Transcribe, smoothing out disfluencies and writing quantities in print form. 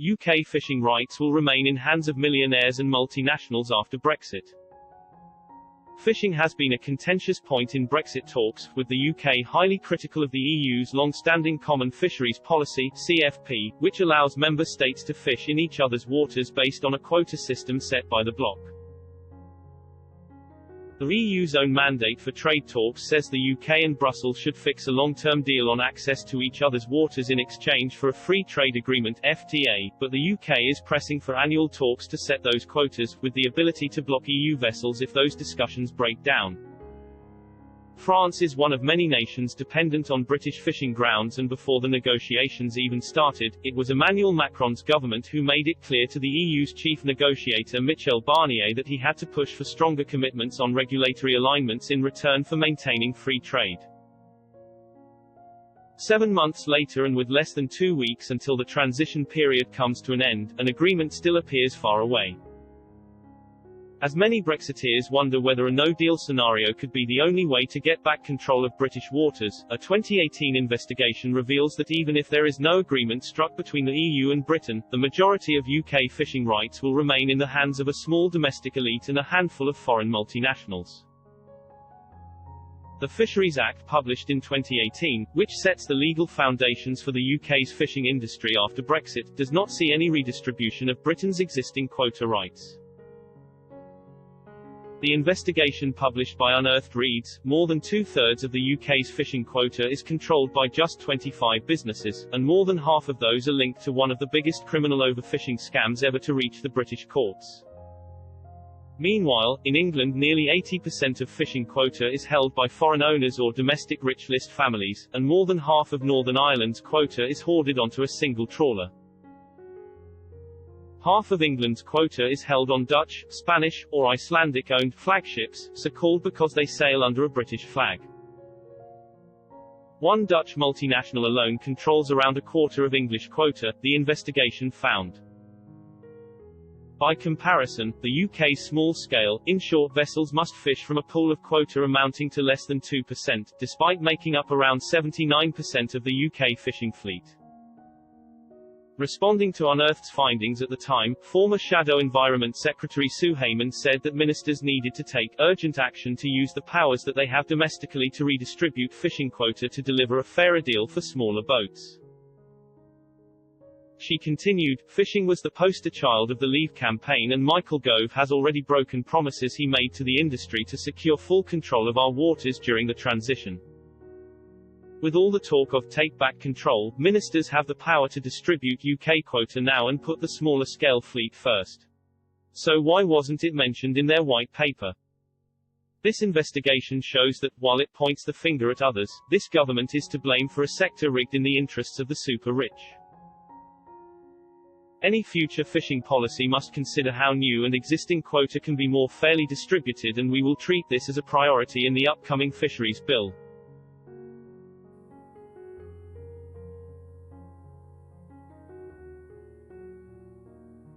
UK fishing rights will remain in hands of millionaires and multinationals after Brexit. Fishing has been a contentious point in Brexit talks, with the UK highly critical of the EU's long-standing Common Fisheries Policy (CFP), which allows member states to fish in each other's waters based on a quota system set by the bloc. The EU's own mandate for trade talks says the UK and Brussels should fix a long-term deal on access to each other's waters in exchange for a free trade agreement (FTA), but the UK is pressing for annual talks to set those quotas, with the ability to block EU vessels if those discussions break down. France is one of many nations dependent on British fishing grounds, and before the negotiations even started, it was Emmanuel Macron's government who made it clear to the EU's chief negotiator Michel Barnier that he had to push for stronger commitments on regulatory alignments in return for maintaining free trade. 7 months later, and with less than 2 weeks until the transition period comes to an end, an agreement still appears far away. As many Brexiteers wonder whether a no-deal scenario could be the only way to get back control of British waters, a 2018 investigation reveals that even if there is no agreement struck between the EU and Britain, the majority of UK fishing rights will remain in the hands of a small domestic elite and a handful of foreign multinationals. The Fisheries Act published in 2018, which sets the legal foundations for the UK's fishing industry after Brexit, does not see any redistribution of Britain's existing quota rights. The investigation published by Unearthed reads, more than two-thirds of the UK's fishing quota is controlled by just 25 businesses, and more than half of those are linked to one of the biggest criminal overfishing scams ever to reach the British courts. Meanwhile, in England nearly 80% of fishing quota is held by foreign owners or domestic rich list families, and more than half of Northern Ireland's quota is hoarded onto a single trawler. Half of England's quota is held on Dutch, Spanish, or Icelandic-owned flagships, so called because they sail under a British flag. One Dutch multinational alone controls around a quarter of English quota, the investigation found. By comparison, the UK's small-scale, inshore vessels must fish from a pool of quota amounting to less than 2%, despite making up around 79% of the UK fishing fleet. Responding to Unearthed's findings at the time, former Shadow Environment Secretary Sue Heyman said that ministers needed to take urgent action to use the powers that they have domestically to redistribute fishing quota to deliver a fairer deal for smaller boats. She continued, fishing was the poster child of the Leave campaign, and Michael Gove has already broken promises he made to the industry to secure full control of our waters during the transition. With all the talk of take back control, ministers have the power to distribute UK quota now and put the smaller scale fleet first. So why wasn't it mentioned in their white paper? This investigation shows that, while it points the finger at others, this government is to blame for a sector rigged in the interests of the super rich. Any future fishing policy must consider how new and existing quota can be more fairly distributed, and we will treat this as a priority in the upcoming fisheries bill.